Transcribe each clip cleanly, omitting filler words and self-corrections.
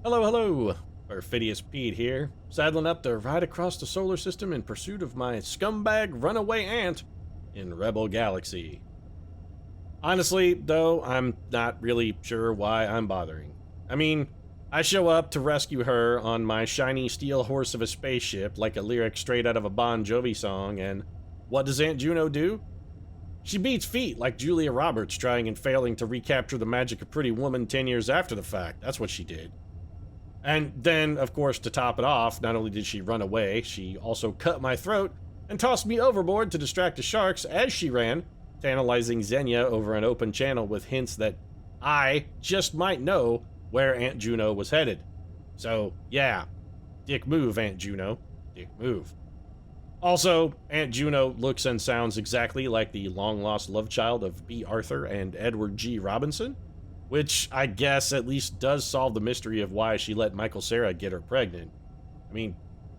Hello, hello! Perfidious Pete here, saddling up to ride across the solar system in pursuit of my scumbag runaway aunt in Rebel Galaxy. Honestly, though, I'm not really sure why I'm bothering. I mean, I show up to rescue her on my shiny steel horse of a spaceship like a lyric straight out of a Bon Jovi song, and what does Aunt Juno do? She beats feet like Julia Roberts trying and failing to recapture the magic of Pretty Woman 10 years after the fact. That's what she did. And then, of course, to top it off, not only did she run away, she also cut my throat and tossed me overboard to distract the sharks as she ran, tantalizing Xenia over an open channel with hints that I just might know where Aunt Juno was headed. So, yeah, dick move, Aunt Juno. Dick move. Also, Aunt Juno looks and sounds exactly like the long-lost love child of B. Arthur and Edward G. Robinson, which I guess at least does solve the mystery of why she let Michael Cera get her pregnant. I mean,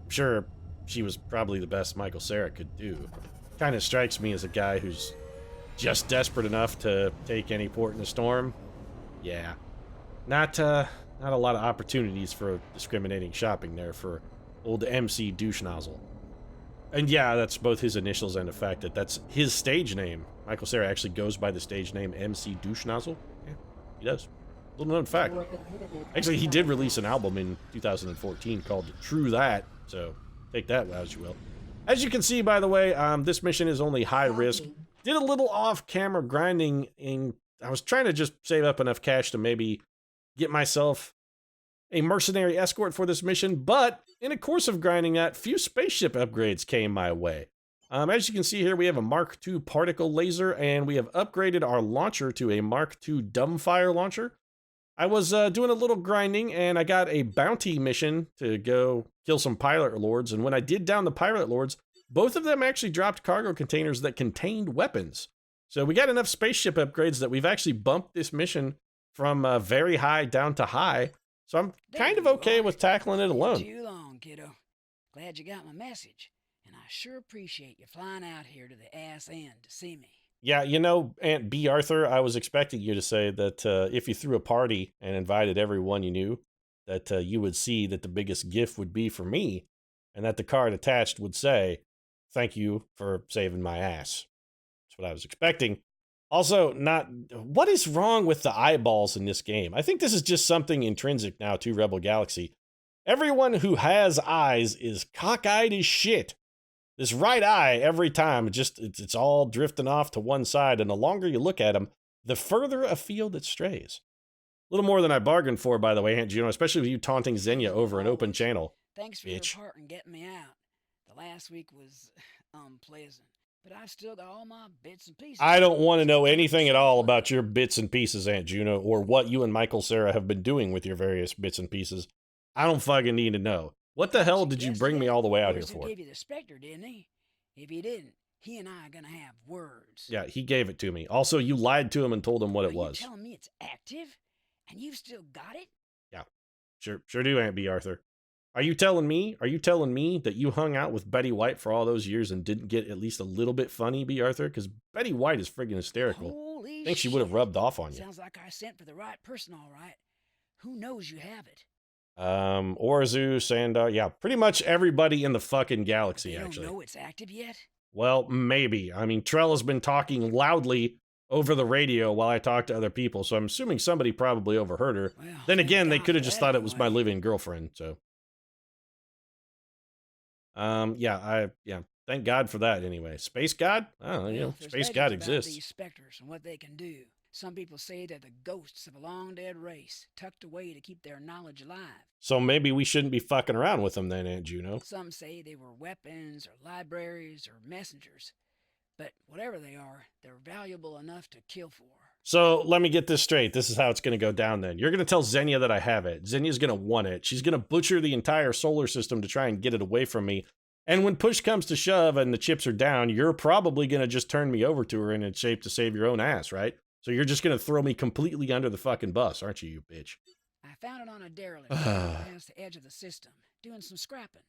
sure, she was probably the best Michael Cera could do. Kind of strikes me as a guy who's just desperate enough to take any port in a storm. Yeah, not a lot of opportunities for discriminating shopping there for old MC douche nozzle. And yeah, that's both his initials and the fact that that's his stage name. Michael Cera actually goes by the stage name MC Douche Nozzle. Yeah, he does. Little known fact. Actually, he did release an album in 2014 called True That, so take that as you will. As you can see, by the way, this mission is only high risk. Did a little off-camera grinding in... I was trying to just save up enough cash to maybe get myself a mercenary escort for this mission, but in the course of grinding that, few spaceship upgrades came my way. As you can see here, we have a Mark II particle laser, and we have upgraded our launcher to a Mark II dumbfire launcher. I was doing a little grinding, and I got a bounty mission to go kill some pilot lords, and when I did down the pilot lords, both of them actually dropped cargo containers that contained weapons. So we got enough spaceship upgrades that we've actually bumped this mission from very high down to high. So I'm kind of okay with tackling it alone. Too long, kiddo. Glad you got my message, and I sure appreciate you flying out here to the ass end to see me. Yeah, you know, Aunt B. Arthur, I was expecting you to say that if you threw a party and invited everyone you knew, that you would see that the biggest gift would be for me, and that the card attached would say, "Thank you for saving my ass." That's what I was expecting. Also, not... What is wrong with the eyeballs in this game? I think this is just something intrinsic now to Rebel Galaxy. Everyone who has eyes is cockeyed as shit. This right eye, every time, it's all drifting off to one side, and the longer you look at them, the further afield it strays. A little more than I bargained for, by the way, Aunt Juno, especially with you taunting Xenia over an open channel. Thanks for Bitch. your part in getting me out. The last week was unpleasant, but I've still got all my bits and pieces. I don't want to know anything at all about your bits and pieces, Aunt Juno, or what you and Michael Cera have been doing with your various bits and pieces. I don't fucking need to know. What the hell did you bring me all the way out here for? He gave you the Spectre, didn't he? If he didn't, he and I are gonna have words. Yeah, he gave it to me. Also, you lied to him and told him what it was. You telling me it's active, and you've still got it? Yeah, sure do, Aunt B. Arthur. Are you telling me that you hung out with Betty White for all those years and didn't get at least a little bit funny, B. Arthur? Because Betty White is friggin' hysterical. Holy I think she shit. would have rubbed off on you. Sounds like I sent for the right person, all right. Who knows you have it? Orzu, Sandar, yeah, pretty much everybody in the fucking galaxy, They actually. don't know it's active yet? Well, maybe. I mean, Trell has been talking loudly over the radio while I talk to other people, so I'm assuming somebody probably overheard her. Well, Then again, they thank could have God just for thought that it was my anyway. living girlfriend, so. Yeah, thank God for that anyway. Space God? I don't know, you know, There's Space legends God about exists. these specters and what they can do. Some people say they're the ghosts of a long-dead race, tucked away to keep their knowledge alive. So maybe we shouldn't be fucking around with them then, Aunt Juno. Some say they were weapons or libraries or messengers. But whatever they are, they're valuable enough to kill for. So let me get this straight. This is how it's going to go down then. You're going to tell Xenia that I have it. Xenia's going to want it. She's going to butcher the entire solar system to try and get it away from me. And when push comes to shove and the chips are down, you're probably going to just turn me over to her and in shape to save your own ass, right? So you're just going to throw me completely under the fucking bus, aren't you, you bitch? I found it on a derelict past the edge of the system, doing some scrapping.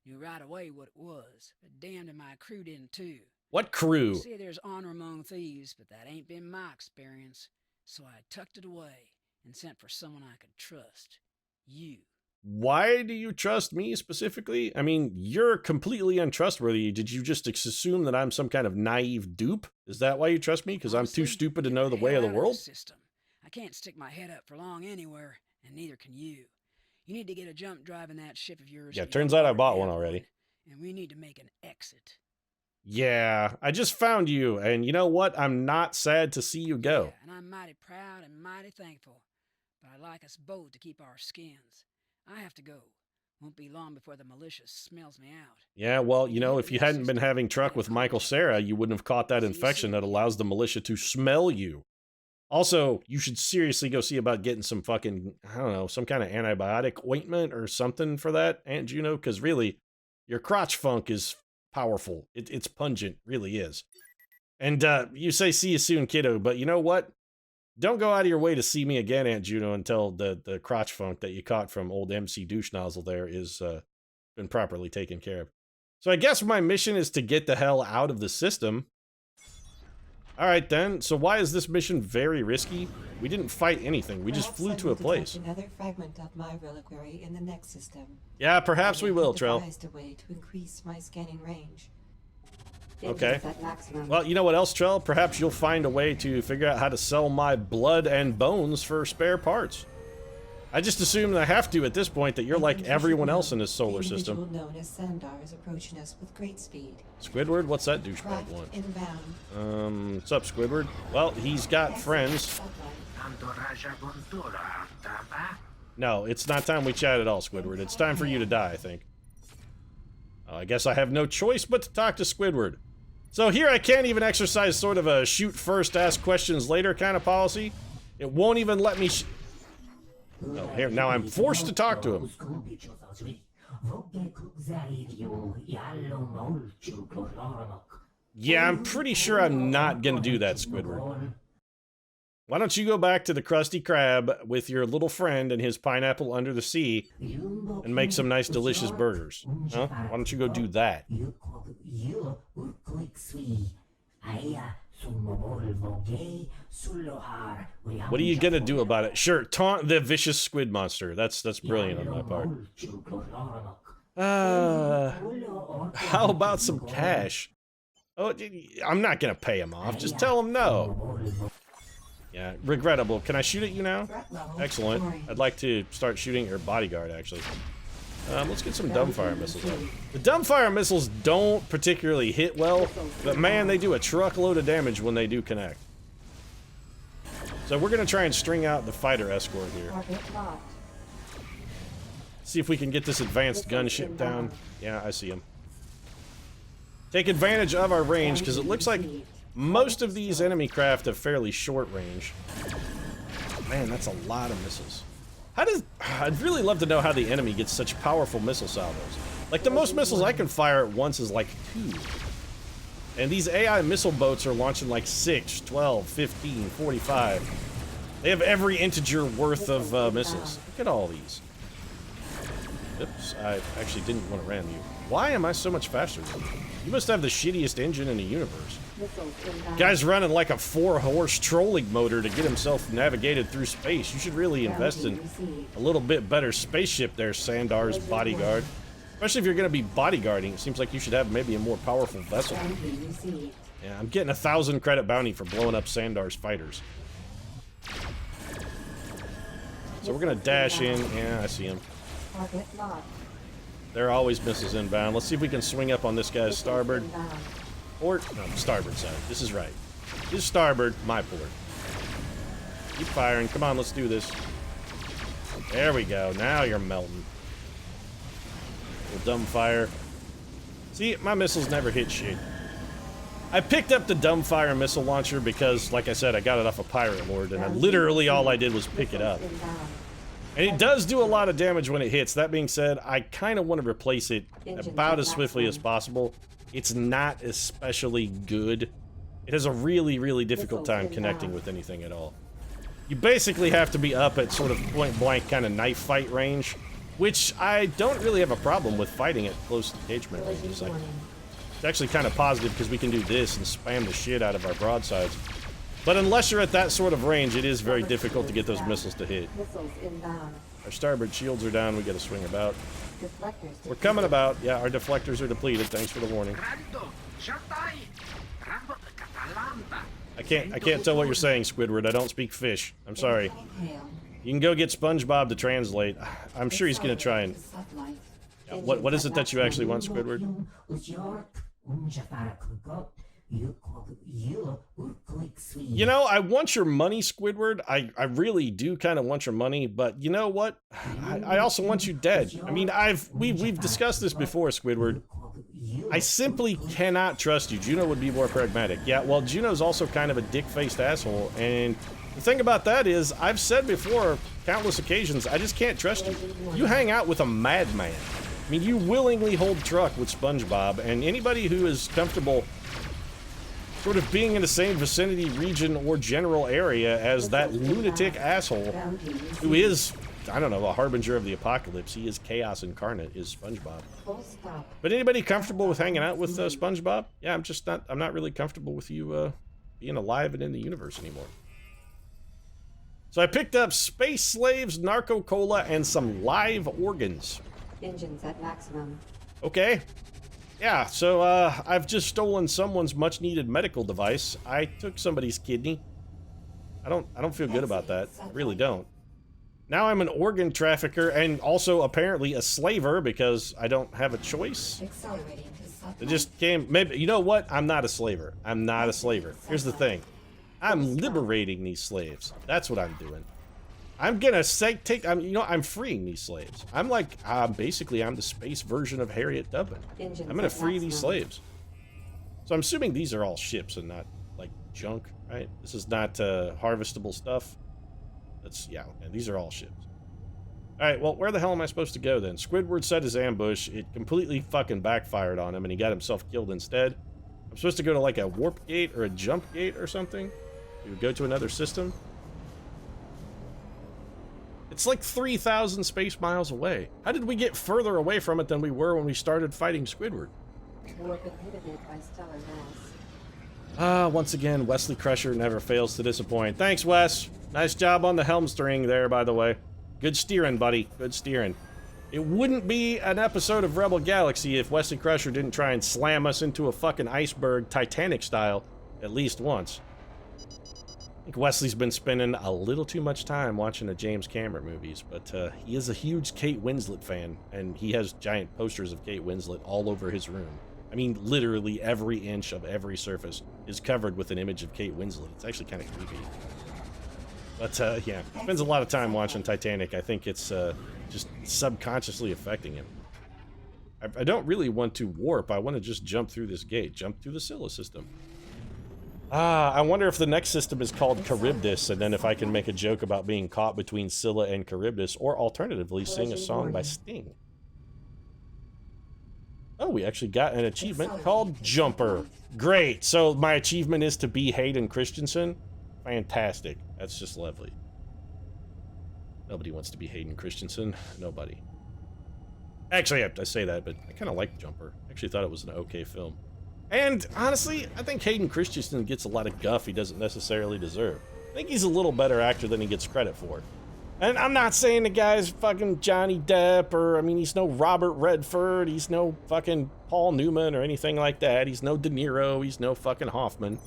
Knew right away what it was, but damned if my crew didn't too. What crew? You say there's honor among thieves, but that ain't been my experience. So I tucked it away and sent for someone I could trust. You. Why do you trust me specifically? I mean, you're completely untrustworthy. Did you just assume that I'm some kind of naive dupe? Is that why you trust me? Because I'm too Honestly, stupid to get know the way of hell the out world? this system. I can't stick my head up for long anywhere, and neither can you. You need to get a jump drive in that ship of yours. Yeah, if you turns don't out I bought already one have already. And we need to make an exit. Yeah, I just found you, and you know what? I'm not sad to see you go. Yeah, and I'm mighty proud and mighty thankful. But I'd like us both to keep our skins. I have to go. Won't be long before the militia smells me out. Yeah, well, you know, if you hadn't been having truck with Michael Cera, you wouldn't have caught that See you infection soon, that kid. allows the militia to smell you. Also, you should seriously go see about getting some fucking, I don't know, some kind of antibiotic ointment or something for that, Aunt Juno, because really, your crotch funk is powerful. It's pungent, really is. And you say see you soon, kiddo, but you know what? Don't go out of your way to see me again, Aunt Juno, until the crotch funk that you caught from old MC Douche Nozzle there is been properly taken care of. So I guess my mission is to get the hell out of the system. All right, then. So why is this mission very risky? We didn't fight anything. We just flew to a place. Another fragment of my reliquary in the next system. Yeah, perhaps we will, Trell. Devised a way to increase my scanning range. Okay. Well, you know what else, Trell? Perhaps you'll find a way to figure out how to sell my blood and bones for spare parts. I just assume I have to at this point that you're like everyone else in this solar system. The individual known as Sandar is approaching us with great speed. Squidward? What's that douchebag Craft want? inbound. What's up, Squidward? Well, he's got friends. No, it's not time we chat at all, Squidward. It's time for you to die, I think. I guess I have no choice but to talk to Squidward. So here I can't even exercise sort of a shoot first, ask questions later kind of policy. It won't even let me oh, here, now I'm forced to talk to him. Yeah, I'm pretty sure I'm not gonna do that, Squidward. Why don't you go back to the Krusty Krab with your little friend and his pineapple under the sea and make some nice delicious burgers? Huh? Why don't you go do that? What are you gonna do about it? Sure, taunt the vicious squid monster. That's brilliant on my part. How about some cash? Oh, I'm not gonna pay him off. Just tell him no. Yeah, regrettable. Can I shoot at you now? Excellent. I'd like to start shooting your bodyguard, actually. Let's get some dumbfire missiles up. The dumbfire missiles don't particularly hit well, but man, they do a truckload of damage when they do connect. So we're gonna try and string out the fighter escort here. See if we can get this advanced gunship down. Yeah, I see him. Take advantage of our range, because it looks like most of these enemy craft have fairly short range. Man, that's a lot of missiles. I'd really love to know how the enemy gets such powerful missile salvos. Like, the most missiles I can fire at once is like 2. And these AI missile boats are launching like 6, 12, 15, 45. They have every integer worth of missiles. Look at all these. Oops, I actually didn't want to ram you. Why am I so much faster than you? You must have the shittiest engine in the universe. Guy's running like a 4-horse trolling motor to get himself navigated through space. You should really invest in a little bit better spaceship there, Sandar's bodyguard. Especially if you're going to be bodyguarding. It seems like you should have maybe a more powerful vessel. Yeah, I'm getting 1,000 credit bounty for blowing up Sandar's fighters. So we're going to dash in. Yeah, I see him. There are always missiles inbound. Let's see if we can swing up on this guy's starboard. Or, no, starboard side. This is right. His starboard, my port. Keep firing. Come on, let's do this. There we go. Now you're melting. Little dumb fire. See, my missiles never hit shit. I picked up the dumbfire missile launcher because, like I said, I got it off a Pirate Lord, and literally all I did was pick it up. And it does do a lot of damage when it hits. That being said, I kind of want to replace it about as swiftly as possible. It's not especially good. It has a really, really difficult time connecting with anything at all. You basically have to be up at sort of point-blank kind of knife fight range, which I don't really have a problem with fighting at close engagement ranges. It's actually kind of positive because we can do this and spam the shit out of our broadsides. But unless you're at that sort of range, it is very difficult to get those missiles to hit. Our starboard shields are down. We got to swing about. Deflectors. We're coming about. Yeah, our deflectors are depleted. Thanks for the warning. I can't tell what you're saying, Squidward. I don't speak fish. I'm sorry. Hail. You can go get SpongeBob to translate. I'm sure he's gonna try and. Yeah, what is it that you actually want, Squidward? You know, I want your money, Squidward. I really do kind of want your money, but you know what? I also want you dead. I mean, we've discussed this before, Squidward. I simply cannot trust you. Juno would be more pragmatic. Yeah, well, Juno's also kind of a dick-faced asshole, and the thing about that is, I've said before, countless occasions, I just can't trust you. You hang out with a madman. I mean, you willingly hold truck with SpongeBob, and anybody who is comfortable sort of being in the same vicinity, region, or general area as that lunatic asshole who is, I don't know, a harbinger of the apocalypse. He is chaos incarnate, is SpongeBob. But anybody comfortable with hanging out with SpongeBob? Yeah, I'm not really comfortable with you being alive and in the universe anymore. So I picked up Space Slaves, Narco Cola, and some live organs. Engines at maximum. Okay. Yeah, so I've just stolen someone's much-needed medical device. I took somebody's kidney. I don't feel good about that. I really don't. Now I'm an organ trafficker and also apparently a slaver because I don't have a choice. Accelerating to satellite. It just came. Maybe you know what? I'm not a slaver. I'm not a slaver. Here's the thing. I'm liberating these slaves. That's what I'm doing. I'm gonna I'm freeing these slaves. I'm like, basically, I'm the space version of Harriet Tubman. I'm gonna free these slaves. So I'm assuming these are all ships and not, like, junk, right? This is not, harvestable stuff. Yeah, okay, these are all ships. Alright, well, where the hell am I supposed to go, then? Squidward set his ambush. It completely fucking backfired on him, and he got himself killed instead. I'm supposed to go to, like, a warp gate or a jump gate or something? We would go to another system? It's like 3,000 space miles away. How did we get further away from it than we were when we started fighting Squidward? Warp inhibited by stellar mass. Once again, Wesley Crusher never fails to disappoint. Thanks, Wes. Nice job on the helm string there, by the way. Good steering, buddy. Good steering. It wouldn't be an episode of Rebel Galaxy if Wesley Crusher didn't try and slam us into a fucking iceberg, Titanic style, at least once. I think Wesley's been spending a little too much time watching the James Cameron movies, but he is a huge Kate Winslet fan, and he has giant posters of Kate Winslet all over his room. I mean, literally every inch of every surface is covered with an image of Kate Winslet. It's actually kind of creepy. But, yeah, spends a lot of time watching Titanic. I think it's just subconsciously affecting him. I don't really want to warp. I want to just jump through this gate, jump through the Scylla system. I wonder if the next system is called Charybdis, and then if I can make a joke about being caught between Scylla and Charybdis, or alternatively, sing a song by Sting. Oh, we actually got an achievement called Jumper. Great, so my achievement is to be Hayden Christensen? Fantastic. That's just lovely. Nobody wants to be Hayden Christensen. Nobody. Actually, I say that, but I kind of like Jumper. I actually thought it was an okay film. And, honestly, I think Hayden Christensen gets a lot of guff he doesn't necessarily deserve. I think he's a little better actor than he gets credit for. And I'm not saying the guy's fucking Johnny Depp, or, I mean, he's no Robert Redford, he's no fucking Paul Newman or anything like that. He's no De Niro, he's no fucking Hoffman.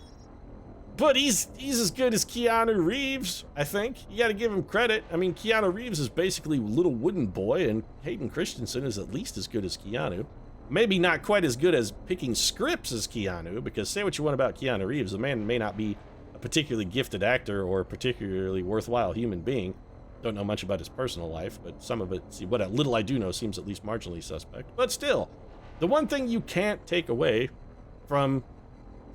But he's as good as Keanu Reeves, I think. You gotta give him credit. I mean, Keanu Reeves is basically Little Wooden Boy, and Hayden Christensen is at least as good as Keanu. Maybe not quite as good as picking scripts as Keanu, because say what you want about Keanu Reeves, the man may not be a particularly gifted actor or a particularly worthwhile human being. Don't know much about his personal life, but some of it, see, what little I do know seems at least marginally suspect. But still, the one thing you can't take away from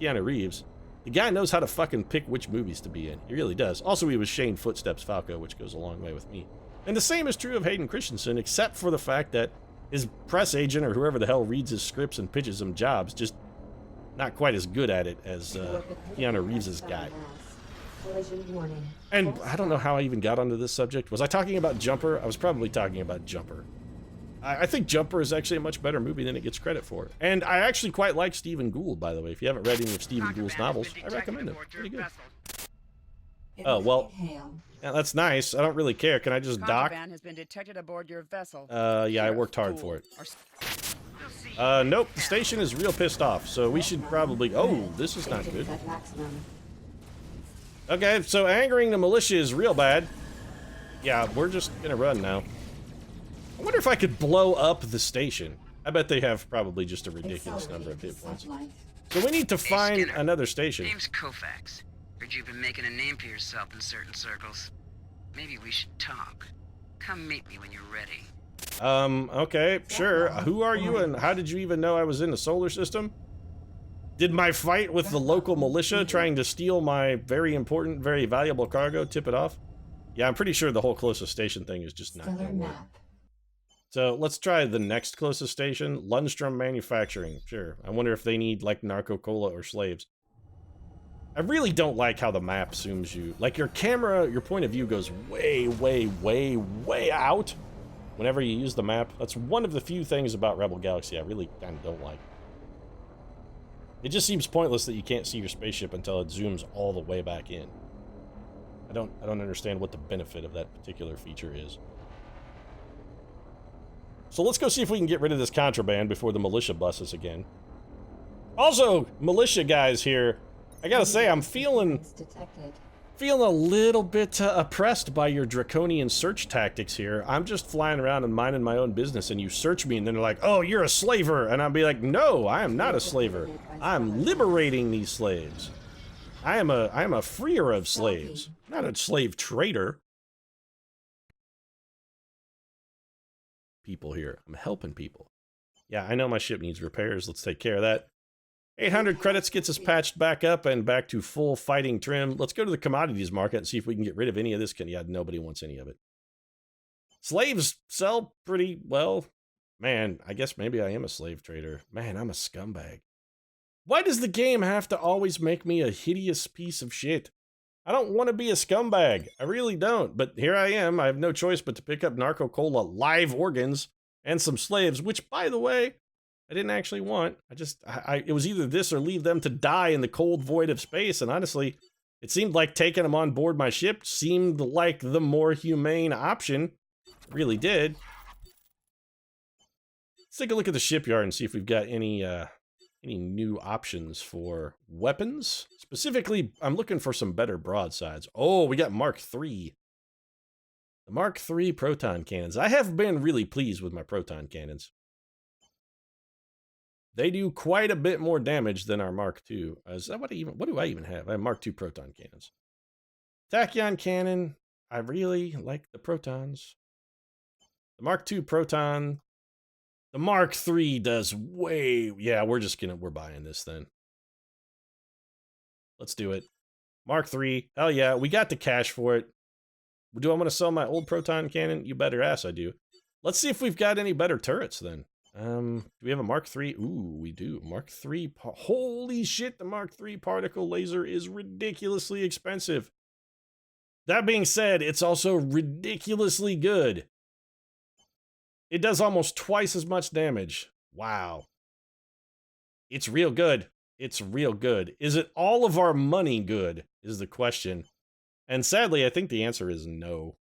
Keanu Reeves, the guy knows how to fucking pick which movies to be in. He really does. Also, he was Shane Footsteps Falco, which goes a long way with me. And the same is true of Hayden Christensen, except for the fact that his press agent or whoever the hell reads his scripts and pitches him jobs just not quite as good at it as Keanu Reeves' guy. And I don't know how I even got onto this subject. Was I talking about Jumper? I was probably talking about Jumper. I think Jumper is actually a much better movie than it gets credit for. And I actually quite like Stephen Gould, by the way. If you haven't read any of Stephen Gould's novels, I recommend them. Pretty good. Oh, well, Yeah, that's nice. I don't really care. Can I just dock? Contraband has been detected aboard your vessel. Yeah, I worked hard for it. Nope, the station is real pissed off, so we should probably... Oh, this is not good. Engines at maximum. Okay, so angering the militia is real bad. Yeah, we're just gonna run now. I wonder if I could blow up the station. I bet they have probably just a ridiculous number of hit points. So we need to find another station. Name's Koufax. Heard you've been making a name for yourself in certain circles. Maybe we should talk. Come meet me when you're ready. Okay, sure. Who are you and how did you even know I was in the solar system? Did my fight with the local militia trying to steal my very important, very valuable cargo tip it off? Yeah, I'm pretty sure the whole closest station thing is just not Stellar gonna work. map. So let's try the next closest station, Lundstrom Manufacturing. Sure. I wonder if they need like narco cola or slaves. I really don't like how the map zooms you. Like your camera, your point of view goes way, way, way, way out whenever you use the map. That's one of the few things about Rebel Galaxy I really kind of don't like. It just seems pointless that you can't see your spaceship until it zooms all the way back in. I don't understand what the benefit of that particular feature is. So let's go see if we can get rid of this contraband before the militia busts us again. Also, militia guys here, I gotta say, I'm feeling Detected. a little bit oppressed by your draconian search tactics here. I'm just flying around and minding my own business, and you search me, and then they're like, oh, you're a slaver. And I'll be like, no, I am not a slaver. I'm liberating these slaves. I am a freer of slaves, not a slave trader. People here. I'm helping people. Yeah, I know my ship needs repairs. Let's take care of that. 800 credits gets us patched back up and back to full fighting trim. Let's go to the commodities market and see if we can get rid of any of this. Yeah, nobody wants any of it. Slaves sell pretty well. Man, I guess maybe I am a slave trader. Man, I'm a scumbag. Why does the game have to always make me a hideous piece of shit? I don't want to be a scumbag. I really don't. But here I am. I have no choice but to pick up Narco Cola live organs and some slaves, which, by the way, I didn't actually want. It was either this or leave them to die in the cold void of space. And honestly, it seemed like taking them on board my ship seemed like the more humane option. It really did. Let's take a look at the shipyard and see if we've got any new options for weapons. Specifically, I'm looking for some better broadsides. Oh, we got Mark III. The Mark III proton cannons. I have been really pleased with my proton cannons. They do quite a bit more damage than our Mark II. Is that what do I even have? I have Mark II proton cannons. Tachyon cannon. I really like the protons. The Mark II proton. The Mark III does way... Yeah, we're buying this then. Let's do it. Mark III. Hell yeah, we got the cash for it. Do I want to sell my old proton cannon? You better ass I do. Let's see if we've got any better turrets then. Do we have a Mark III? Ooh, we do. Mark III. Holy shit, the Mark III particle laser is ridiculously expensive. That being said, it's also ridiculously good. It does almost twice as much damage. Wow. It's real good. It's real good. Is it all of our money good, is the question. And sadly, I think the answer is no.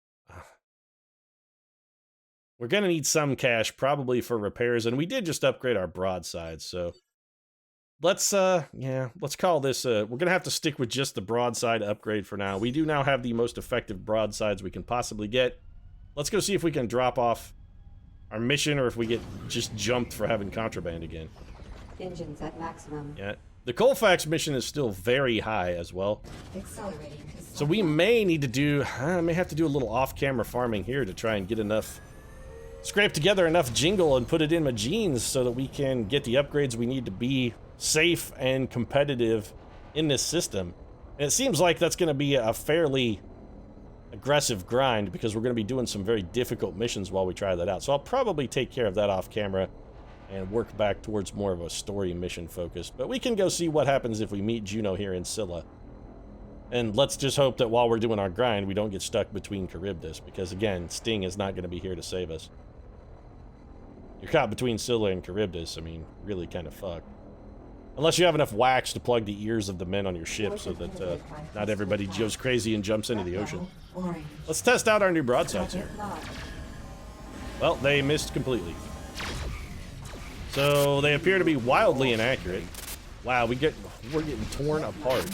We're going to need some cash, probably for repairs, and we did just upgrade our broadside, so... Let's call this, we're going to have to stick with just the broadside upgrade for now. We do now have the most effective broadsides we can possibly get. Let's go see if we can drop off our mission, or if we get just jumped for having contraband again. Engines at maximum. Yeah. The Colfax mission is still very high as well. Accelerating. So we may need to do, I may have to do a little off-camera farming here to try and get enough, scrape together enough jingle and put it in my jeans so that we can get the upgrades we need to be safe and competitive in this system. And it seems like that's going to be a fairly aggressive grind because we're going to be doing some very difficult missions while we try that out. So I'll probably take care of that off camera and work back towards more of a story mission focus. But we can go see what happens if we meet Juno here in Scylla. And let's just hope that while we're doing our grind, we don't get stuck between Charybdis, because again, Sting is not going to be here to save us. You're caught between Scylla and Charybdis, I mean, really kind of fucked. Unless you have enough wax to plug the ears of the men on your ship so that not everybody goes crazy and jumps into the ocean. Let's test out our new broadsides here. Well, they missed completely. So they appear to be wildly inaccurate. Wow, we're getting torn apart.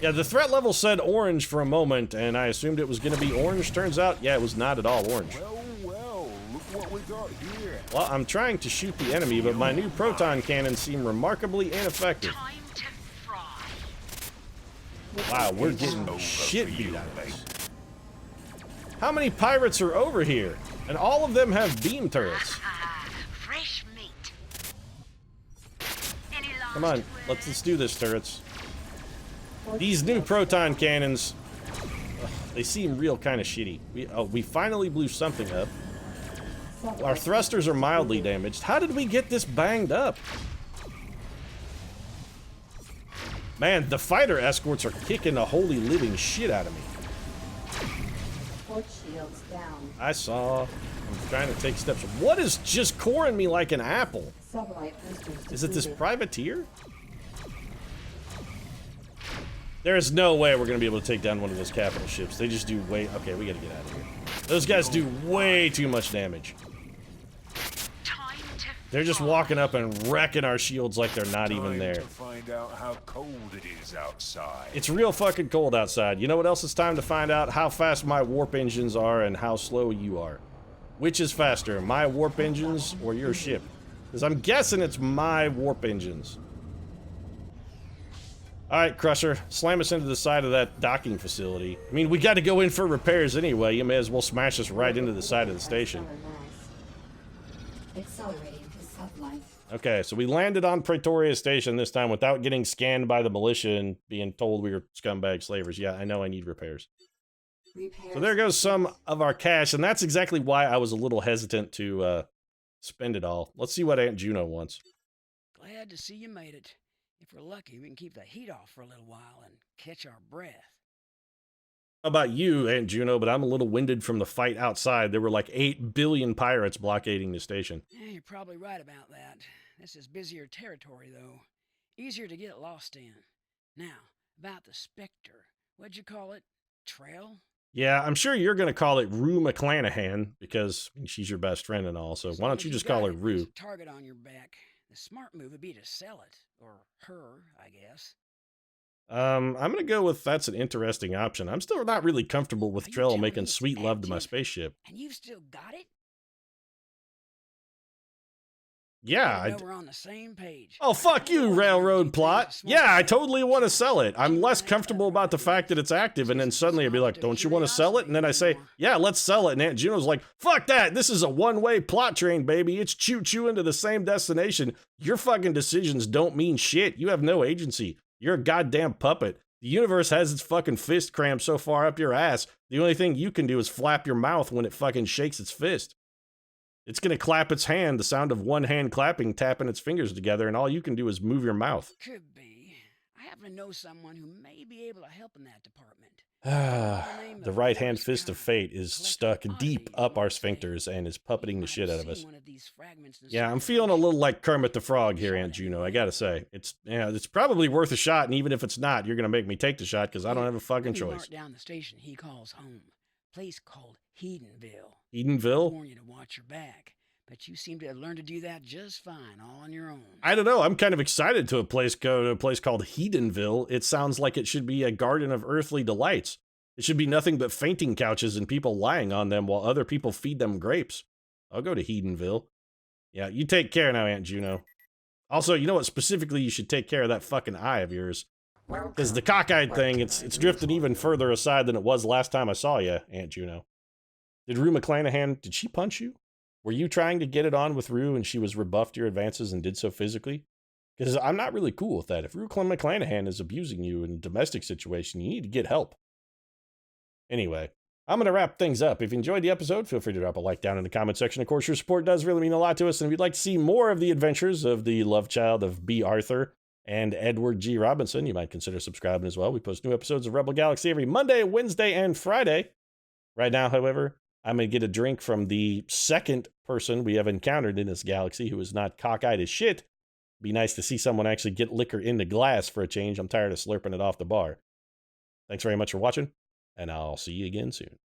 Yeah, the threat level said orange for a moment, and I assumed it was going to be orange. Turns out, yeah, it was not at all orange. Well, look what we got here. Well, I'm trying to shoot the enemy, but my new proton cannons seem remarkably ineffective. Time to fry. Wow, we're getting shit beat out of us. How many pirates are over here? And all of them have beam turrets. Fresh meat. Any Come on, let's do this, turrets. These new proton cannons, they seem real kind of shitty. We finally blew something up. Our thrusters are mildly damaged. How did we get this banged up? Man, the fighter escorts are kicking the holy living shit out of me. Port shields down. I saw. I'm trying to take steps. What is just coring me like an apple? Sublight boosters Is it this depleted. privateer? There is no way we're going to be able to take down one of those capital ships. They just do way... Okay, we got to get out of here. Those guys do way too much damage. Time to They're just walking up and wrecking our shields like they're not even Time there. to find out how cold it is outside. It's real fucking cold outside. You know what else it's time to find out? How fast my warp engines are and how slow you are. Which is faster, my warp engines or your ship? Because I'm guessing it's my warp engines. Alright, Crusher, slam us into the side of that docking facility. I mean, we got to go in for repairs anyway. You may as well smash us right into the side of the station. Accelerating to sublight. Okay, so we landed on Pretoria Station this time without getting scanned by the militia and being told we were scumbag slavers. Yeah, I know I need repairs. So there goes some of our cash, and that's exactly why I was a little hesitant to spend it all. Let's see what Aunt Juno wants. Glad to see you made it. If we're lucky, we can keep the heat off for a little while and catch our breath. How about you, Aunt Juno, but I'm a little winded from the fight outside. There were like 8 billion pirates blockading the station. Yeah, you're probably right about that. This is busier territory, though. Easier to get lost in. Now, about the Spectre. What'd you call it? Trail? Yeah, I'm sure you're going to call it Rue McClanahan, because she's your best friend and all, so why don't you just call her Rue? There's a target on your back. The smart move would be to sell it. Or her, I guess. I'm going to go with that's an interesting option. I'm still not really comfortable with Are you Trell telling making me it's sweet love to my active? spaceship. And you've still got it? Yeah, I know we're on the same page. Oh, fuck you, railroad plot. Yeah, I totally want to sell it. I'm less comfortable about the fact that it's active, and then suddenly I'd be like, don't you want to sell it? And then I say, yeah, let's sell it. And Aunt Juno's like, fuck that. This is a one-way plot train, baby. It's choo-choo into the same destination. Your fucking decisions don't mean shit. You have no agency. You're a goddamn puppet. The universe has its fucking fist crammed so far up your ass, the only thing you can do is flap your mouth when it fucking shakes its fist. It's gonna clap its hand, the sound of one hand clapping, tapping its fingers together, and all you can do is move your mouth. Could be. I happen to know someone who may be able to help in that department. The right-hand fist of fate is stuck deep up our sphincters and is puppeting the shit out of us. Yeah, I'm feeling a little like Kermit the Frog here, Aunt Juno, I gotta say. It's probably worth a shot, and even if it's not, you're gonna make me take the shot, because I don't have a fucking choice. Mark down the station he calls home. Place called Hedenville. Edenville? Warn you to watch your back. But you seem to have learned to do that just fine, all on your own. I don't know. I'm kind of excited to go to a place called Hedenville. It sounds like it should be a garden of earthly delights. It should be nothing but fainting couches and people lying on them while other people feed them grapes. I'll go to Hedenville. Yeah, you take care now, Aunt Juno. Also, you know what? Specifically, you should take care of that fucking eye of yours. Because the cockeyed thing, it's drifted even further aside than it was last time I saw you, Aunt Juno. Did Rue McClanahan, did she punch you? Were you trying to get it on with Rue and she was rebuffed your advances and did so physically? Because I'm not really cool with that. If Rue McClanahan is abusing you in a domestic situation, you need to get help. Anyway, I'm going to wrap things up. If you enjoyed the episode, feel free to drop a like down in the comment section. Of course, your support does really mean a lot to us. And if you'd like to see more of the adventures of the love child of B. Arthur and Edward G. Robinson, you might consider subscribing as well. We post new episodes of Rebel Galaxy every Monday, Wednesday, and Friday. Right now, however, I'm going to get a drink from the second person we have encountered in this galaxy who is not cockeyed as shit. Be nice to see someone actually get liquor into glass for a change. I'm tired of slurping it off the bar. Thanks very much for watching, and I'll see you again soon.